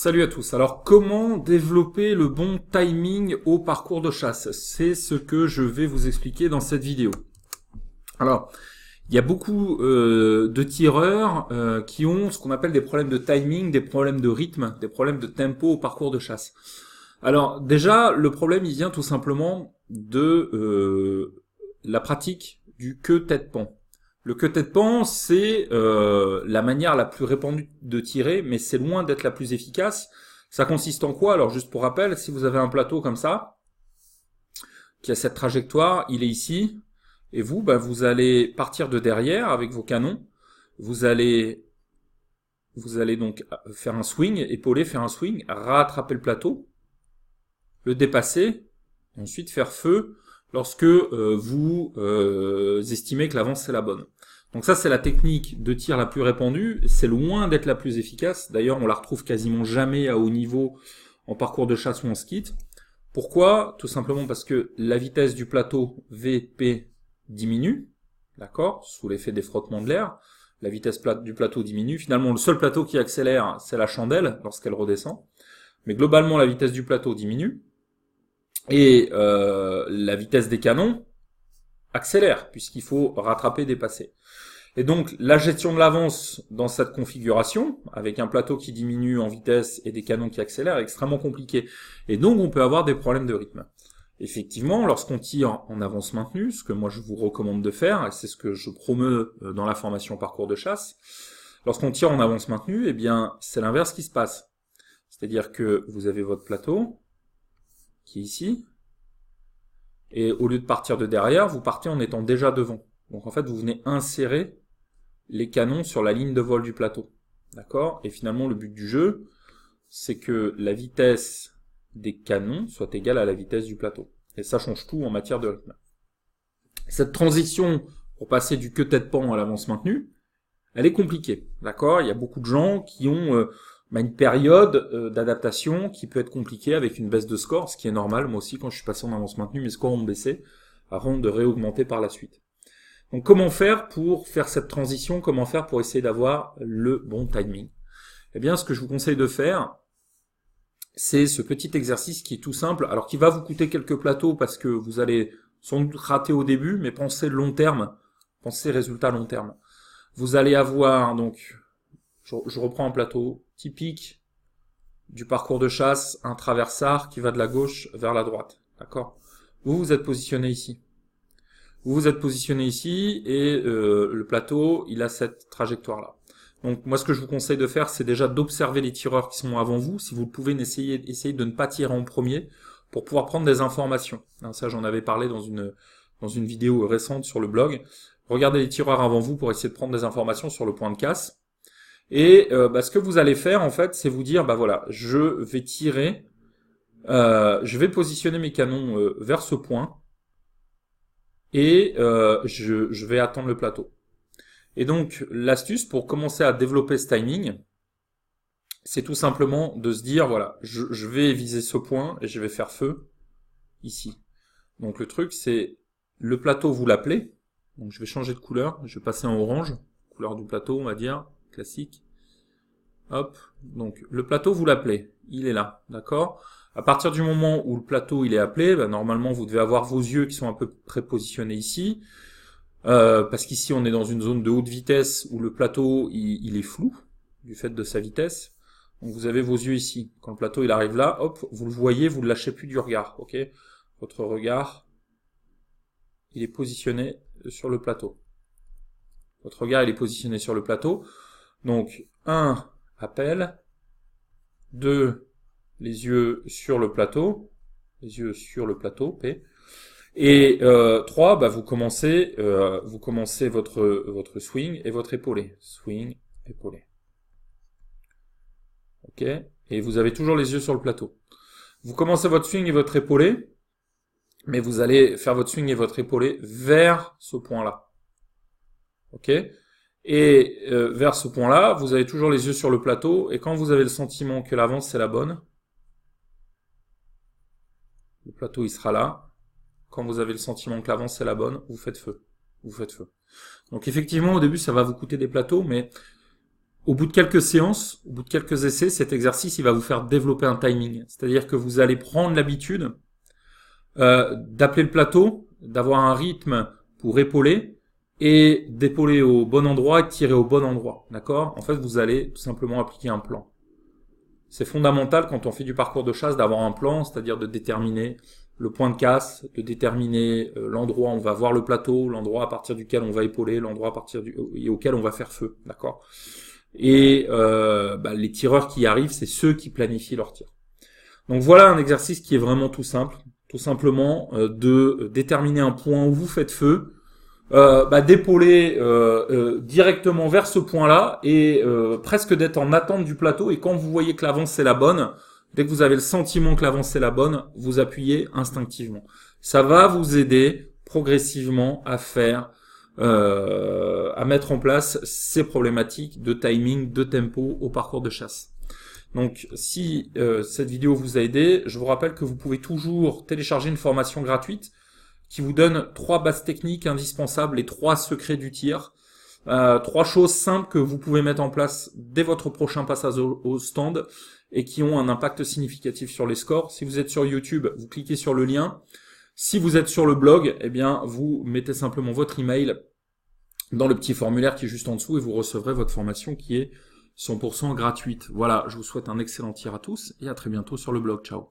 Salut à tous. Alors, comment développer le bon timing au parcours de chasse? C'est ce que je vais vous expliquer dans cette vidéo. Alors, il y a beaucoup de tireurs qui ont ce qu'on appelle des problèmes de timing, des problèmes de rythme, des problèmes de tempo au parcours de chasse. Alors, déjà, le problème, il vient tout simplement de la pratique du queue tête-pan. Le queue tête-pan, c'est la manière la plus répandue de tirer, mais c'est loin d'être la plus efficace. Ça consiste en quoi? Alors juste pour rappel, si vous avez un plateau comme ça, qui a cette trajectoire, il est ici, et vous, vous allez partir de derrière avec vos canons, vous allez donc faire un swing, épauler, faire un swing, rattraper le plateau, le dépasser, et ensuite faire feu lorsque vous estimez que l'avance c'est la bonne. Donc ça c'est la technique de tir la plus répandue, c'est loin d'être la plus efficace, d'ailleurs on la retrouve quasiment jamais à haut niveau en parcours de chasse ou en skit. Pourquoi? Tout simplement parce que la vitesse du plateau VP diminue, d'accord, sous l'effet des frottements de l'air, la vitesse du plateau diminue, finalement le seul plateau qui accélère c'est la chandelle lorsqu'elle redescend, mais globalement la vitesse du plateau diminue, et la vitesse des canons accélère, puisqu'il faut rattraper, dépasser. Et donc, la gestion de l'avance dans cette configuration, avec un plateau qui diminue en vitesse et des canons qui accélèrent, est extrêmement compliqué. Et donc, on peut avoir des problèmes de rythme. Effectivement, lorsqu'on tire en avance maintenue, ce que moi je vous recommande de faire, et c'est ce que je promeus dans la formation parcours de chasse, lorsqu'on tire en avance maintenue, eh bien, c'est l'inverse qui se passe. C'est-à-dire que vous avez votre plateau, qui est ici, et au lieu de partir de derrière, vous partez en étant déjà devant. Donc en fait, vous venez insérer les canons sur la ligne de vol du plateau. D'accord? Et finalement, le but du jeu, c'est que la vitesse des canons soit égale à la vitesse du plateau. Et ça change tout en matière de rythme. Cette transition, pour passer du queue tête-pan à l'avance maintenue, elle est compliquée. D'accord? Il y a beaucoup de gens qui ont une période d'adaptation qui peut être compliquée avec une baisse de score, ce qui est normal. Moi aussi, quand je suis passé en avance maintenue, mes scores ont baissé avant de réaugmenter par la suite. Donc comment faire pour faire cette transition? Comment faire pour essayer d'avoir le bon timing? Eh bien, ce que je vous conseille de faire, c'est ce petit exercice qui est tout simple, alors qui va vous coûter quelques plateaux parce que vous allez sans doute rater au début, mais pensez long terme, pensez résultat long terme. Vous allez avoir, donc, je reprends un plateau typique du parcours de chasse, un traversard qui va de la gauche vers la droite, d'accord? Vous êtes positionné ici. Vous êtes positionné ici et le plateau, il a cette trajectoire-là. Donc moi, ce que je vous conseille de faire, c'est déjà d'observer les tireurs qui sont avant vous. Si vous pouvez, essayez de ne pas tirer en premier pour pouvoir prendre des informations. Ça, j'en avais parlé dans une vidéo récente sur le blog. Regardez les tireurs avant vous pour essayer de prendre des informations sur le point de casse. Et ce que vous allez faire, en fait, c'est vous dire, voilà, je vais tirer, je vais positionner mes canons vers ce point, et je vais attendre le plateau. Et donc, l'astuce pour commencer à développer ce timing, c'est tout simplement de se dire, voilà, je vais viser ce point et je vais faire feu ici. Donc le truc, c'est le plateau, vous l'appelez. Donc je vais changer de couleur, je vais passer en orange, couleur du plateau, on va dire, classique. Hop, donc le plateau, vous l'appelez, il est là, d'accord? À partir du moment où le plateau il est appelé, normalement vous devez avoir vos yeux qui sont à peu près positionnés ici, parce qu'ici on est dans une zone de haute vitesse où le plateau il est flou du fait de sa vitesse. Donc vous avez vos yeux ici. Quand le plateau il arrive là, hop, vous le voyez, vous ne le lâchez plus du regard, ok? Votre regard, il est positionné sur le plateau. Votre regard il est positionné sur le plateau. Donc 1, appel, 2, les yeux sur le plateau, P, et 3, vous commencez votre swing et votre épaulé, épaulé. Ok, et vous avez toujours les yeux sur le plateau. Vous commencez votre swing et votre épaulé, mais vous allez faire votre swing et votre épaulé vers ce point-là. Ok, et vers ce point-là, vous avez toujours les yeux sur le plateau, et quand vous avez le sentiment que l'avance c'est la bonne, le plateau il sera là. Quand vous avez le sentiment que l'avance c'est la bonne, vous faites feu. Donc effectivement au début ça va vous coûter des plateaux, mais Au bout de quelques séances, au bout de quelques essais, cet exercice, il va vous faire développer un timing. C'est-à-dire que vous allez prendre l'habitude d'appeler le plateau, d'avoir un rythme pour épauler et d'épauler au bon endroit et de tirer au bon endroit. D'accord? En fait, vous allez tout simplement appliquer un plan. C'est fondamental quand on fait du parcours de chasse d'avoir un plan, c'est-à-dire de déterminer le point de casse, de déterminer l'endroit où on va voir le plateau, l'endroit à partir duquel on va épauler, l'endroit à partir auquel on va faire feu. D'accord? Et les tireurs qui arrivent, c'est ceux qui planifient leur tir. Donc voilà un exercice qui est vraiment tout simple. Tout simplement de déterminer un point où vous faites feu, d'épauler directement vers ce point-là et presque d'être en attente du plateau. Et quand vous voyez que l'avance est la bonne, dès que vous avez le sentiment que l'avance est la bonne, vous appuyez instinctivement. Ça va vous aider progressivement à faire, à mettre en place ces problématiques de timing, de tempo au parcours de chasse. Donc, si cette vidéo vous a aidé, je vous rappelle que vous pouvez toujours télécharger une formation gratuite qui vous donne 3 bases techniques indispensables et 3 secrets du tir. 3 choses simples que vous pouvez mettre en place dès votre prochain passage au stand et qui ont un impact significatif sur les scores. Si vous êtes sur YouTube, vous cliquez sur le lien. Si vous êtes sur le blog, eh bien, vous mettez simplement votre email dans le petit formulaire qui est juste en dessous et vous recevrez votre formation qui est 100% gratuite. Voilà, je vous souhaite un excellent tir à tous et à très bientôt sur le blog. Ciao.